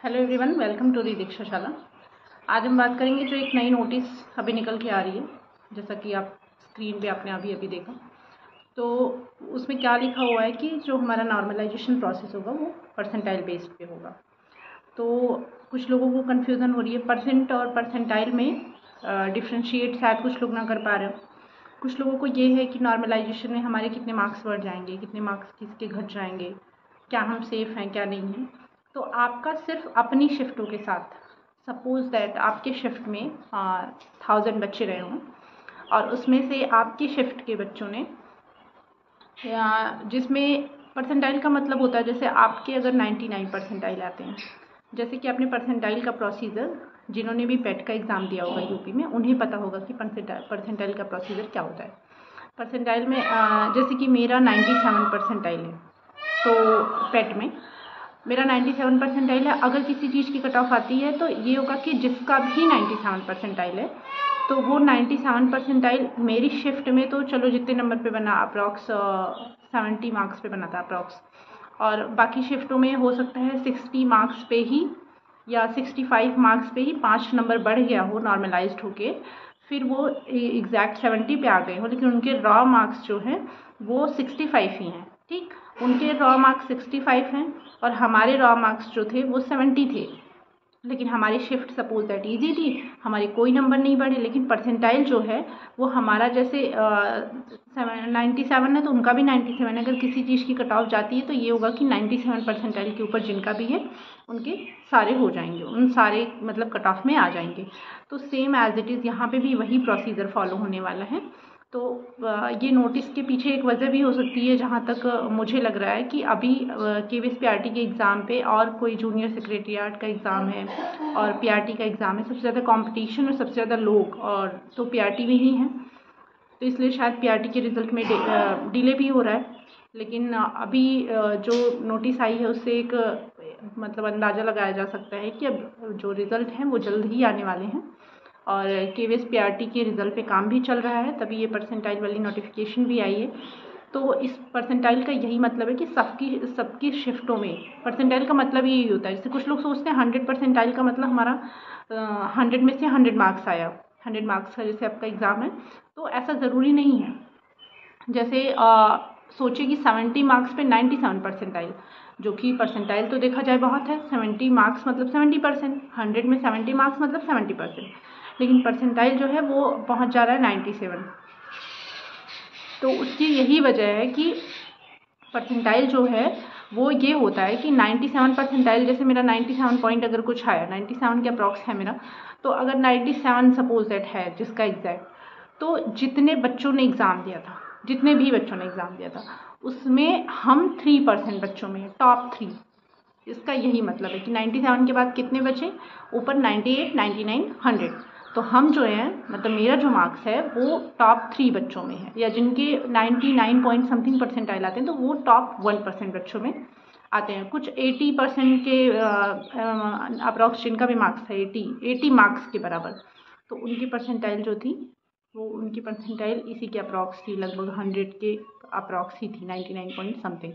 Hello everyone, welcome to the Dikshashala. आज हम बात करेंगे जो एक नई नोटिस अभी निकल के आ रही है, जैसा कि आप स्क्रीन पे आपने अभी देखा। तो उसमें क्या लिखा हुआ है कि जो हमारा नॉर्मलाइजेशन प्रोसेस होगा वो परसेंटाइल बेस्ड पे होगा। तो कुछ लोगों को कन्फ्यूज़न हो रही है परसेंट और परसेंटाइल में डिफ्रेंशिएट शायद कुछ लोग ना कर पा रहे हो। कुछ लोगों को ये है कि नॉर्मलाइजेशन में हमारे कितने मार्क्स बढ़ जाएंगे, कितने मार्क्स किसके घट जाएंगे, क्या हम सेफ़ हैं क्या नहीं हैं। तो आपका सिर्फ अपनी शिफ्टों के साथ, सपोज दैट आपके शिफ्ट में 1000 बच्चे रहे हों और उसमें से आपकी शिफ्ट के बच्चों ने जिसमें परसेंटाइल का मतलब होता है जैसे आपके अगर 99 परसेंटाइल आते हैं, जैसे कि आपने परसेंटाइल का प्रोसीजर, जिन्होंने भी पेट का एग्ज़ाम दिया होगा यूपी में उन्हें पता होगा कि परसेंटाइल का प्रोसीजर क्या होता है। परसेंटाइल में जैसे कि मेरा 97 परसेंटाइल है, तो पेट में मेरा 97 परसेंटाइल है। अगर किसी चीज़ की कट ऑफ आती है तो ये होगा कि जिसका भी 97 परसेंटाइल है तो वो 97 परसेंटाइल मेरी शिफ्ट में, तो चलो जितने नंबर पे बना अप्रॉक्स 70 मार्क्स पे बना था अप्रॉक्स, और बाकी शिफ्टों में हो सकता है 60 मार्क्स पे ही या 65 मार्क्स पे ही 5 नंबर बढ़ गया हो नॉर्मलाइज्ड होके, फिर वो एग्जैक्ट 70 पे आ गए हो, लेकिन उनके रॉ मार्क्स जो हैं वो 65 ही हैं। ठीक, उनके रॉ मार्क्स 65 हैं और हमारे रॉ मार्क्स जो थे वो 70 थे, लेकिन हमारी शिफ्ट सपोज दैट ईजी थी, हमारे कोई नंबर नहीं बढ़े। लेकिन परसेंटाइल जो है वो हमारा जैसे 97 है तो उनका भी 97 है। अगर किसी चीज़ की कट ऑफ जाती है तो ये होगा कि 97 परसेंटाइल के ऊपर जिनका भी है उनके सारे हो जाएंगे, उन सारे मतलब कट ऑफ में आ जाएंगे। तो सेम एज इट इज़ यहाँ पे भी वही प्रोसीजर फॉलो होने वाला है। तो ये नोटिस के पीछे एक वजह भी हो सकती है, जहाँ तक मुझे लग रहा है कि अभी KVS-PRT के एग्ज़ाम पे और कोई जूनियर सेक्रेटरीट का एग्ज़ाम है और PRT का एग्ज़ाम है, सबसे ज़्यादा कंपटीशन और सबसे ज़्यादा लोग और तो PRT में ही हैं, तो इसलिए शायद PRT के रिज़ल्ट में डिले भी हो रहा है। लेकिन अभी जो नोटिस आई है उससे एक मतलब अंदाज़ा लगाया जा सकता है कि अब जो रिज़ल्ट हैं वो जल्द ही आने वाले हैं और KVS-PRT के रिज़ल्ट पे काम भी चल रहा है, तभी ये परसेंटाइल वाली नोटिफिकेशन भी आई है। तो इस परसेंटाइल का यही मतलब है कि सबकी शिफ्टों में परसेंटाइल का मतलब यही होता है। जैसे कुछ लोग सोचते हैं 100 परसेंटाइल का मतलब हमारा 100 में से 100 मार्क्स आया, 100 मार्क्स का जैसे आपका एग्ज़ाम है, तो ऐसा ज़रूरी नहीं है। जैसे सोचिए कि 70 मार्क्स पे 97 परसेंटाइल, जो कि परसेंटाइल तो देखा जाए बहुत है, 70 मार्क्स मतलब 70%, 100 में 70 मार्क्स मतलब 70%, लेकिन परसेंटाइल जो है वो पहुंच जा रहा है 97। तो उसकी यही वजह है कि परसेंटाइल जो है वो ये होता है कि 97 परसेंटाइल, जैसे मेरा 97 पॉइंट अगर कुछ आया, 97 के अप्रॉक्स है मेरा, तो अगर 97 सपोज दैट है जिसका एग्जैक्ट, तो जितने बच्चों ने एग्ज़ाम दिया था, जितने भी बच्चों ने एग्ज़ाम दिया था उसमें हम 3% बच्चों में टॉप 3, इसका यही मतलब है कि 97 के बाद कितने बचे ऊपर, 98, 99, 100, तो हम जो हैं मतलब मेरा जो मार्क्स है वो टॉप 3 बच्चों में है, या जिनके 99 पॉइंट समथिंग परसेंटाइल आते हैं तो वो टॉप 1% बच्चों में आते हैं। कुछ 80% के अप्रॉक्स जिनका भी मार्क्स था 80 मार्क्स के बराबर, तो उनकी परसेंटाइल जो थी वो उनकी परसेंटाइल इसी के अप्रॉक्स थी, लगभग 100 के अप्रॉक्स ही थी, 99 पॉइंट समथिंग।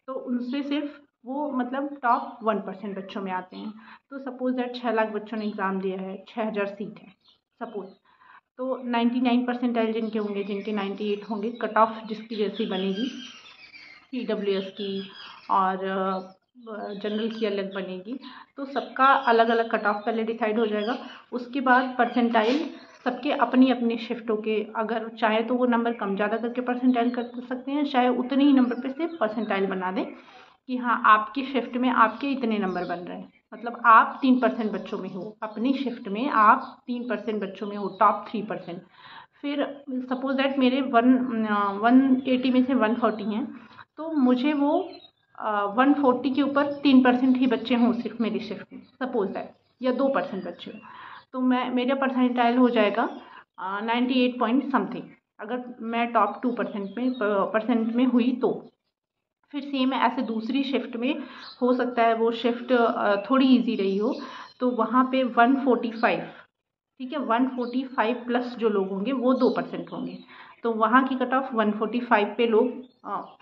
तो उनसे सिर्फ वो मतलब टॉप 1% बच्चों में आते हैं। तो सपोज दैट 6 लाख बच्चों ने एग्ज़ाम दिया है, 6000 सीट है सपोज, तो 99 परसेंटाइल जिनके होंगे, जिनके 98 होंगे, कट ऑफ जिसकी जैसी बनेगी PWS की और जनरल की अलग बनेगी, तो सबका अलग अलग कट ऑफ पहले डिसाइड हो जाएगा। उसके बाद परसेंटाइल सबके अपनी अपनी शिफ्टों के, अगर चाहे तो वो नंबर कम ज़्यादा करके परसेंटाइल कर सकते हैं, चाहे उतने ही नंबर पे से परसेंटाइल बना दें कि हाँ आपकी शिफ्ट में आपके इतने नंबर बन रहे हैं, मतलब आप 3% बच्चों में हो, अपनी शिफ्ट में आप 3% बच्चों में हो, टॉप 3%। फिर सपोज दैट मेरे 180 में से 140 हैं, तो मुझे वो 140 के ऊपर 3% ही बच्चे हों सिर्फ मेरी शिफ्ट में, सपोज दैट, या 2% बच्चे हों, तो मेरा परसेंटाइल हो जाएगा 98 पॉइंट समथिंग, अगर मैं टॉप 2% में हुई तो। फिर सेम ऐसे दूसरी शिफ्ट में हो सकता है वो शिफ्ट थोड़ी इजी रही हो, तो वहाँ पे 145, ठीक है, 145 प्लस जो लोग होंगे वो 2% होंगे, तो वहाँ की कट ऑफ 145 पे लोग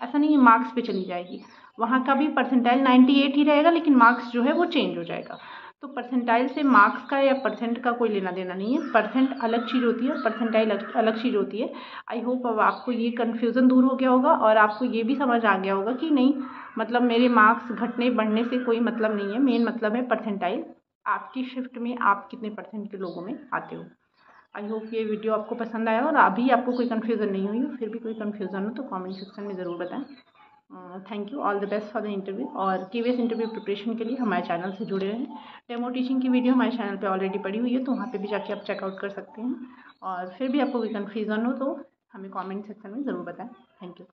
ऐसा नहीं है मार्क्स पे चली जाएगी, वहाँ का भी परसेंटाइल 98 ही रहेगा, लेकिन मार्क्स जो है वो चेंज हो जाएगा। तो परसेंटाइल से मार्क्स का या परसेंट का कोई लेना देना नहीं है। परसेंट अलग चीज़ होती है, परसेंटाइल अलग चीज़ होती है। आई होप अब आपको ये कन्फ्यूज़न दूर हो गया होगा और आपको ये भी समझ आ गया होगा कि नहीं, मतलब मेरे मार्क्स घटने बढ़ने से कोई मतलब नहीं है, मेन मतलब है परसेंटाइल, आपकी शिफ्ट में आप कितने परसेंट के लोगों में आते हो। आई होप ये वीडियो आपको पसंद आया और अभी आपको कोई कन्फ्यूज़न नहीं हुई हो। फिर भी कोई कन्फ्यूज़न हो तो कमेंट सेक्शन में ज़रूर बताएं। Thank you, all the best for the interview. और केवीएस इंटरव्यू प्रिपरेशन के लिए हमारे चैनल से जुड़े रहें। डेमो टीचिंग की वीडियो हमारे चैनल पे ऑलरेडी पड़ी हुई है, तो वहाँ पे भी जाके आप चेकआउट कर सकते हैं। और फिर भी आपको कोई कन्फ्यूज़न हो तो हमें कमेंट सेक्शन में ज़रूर बताएं। Thank you.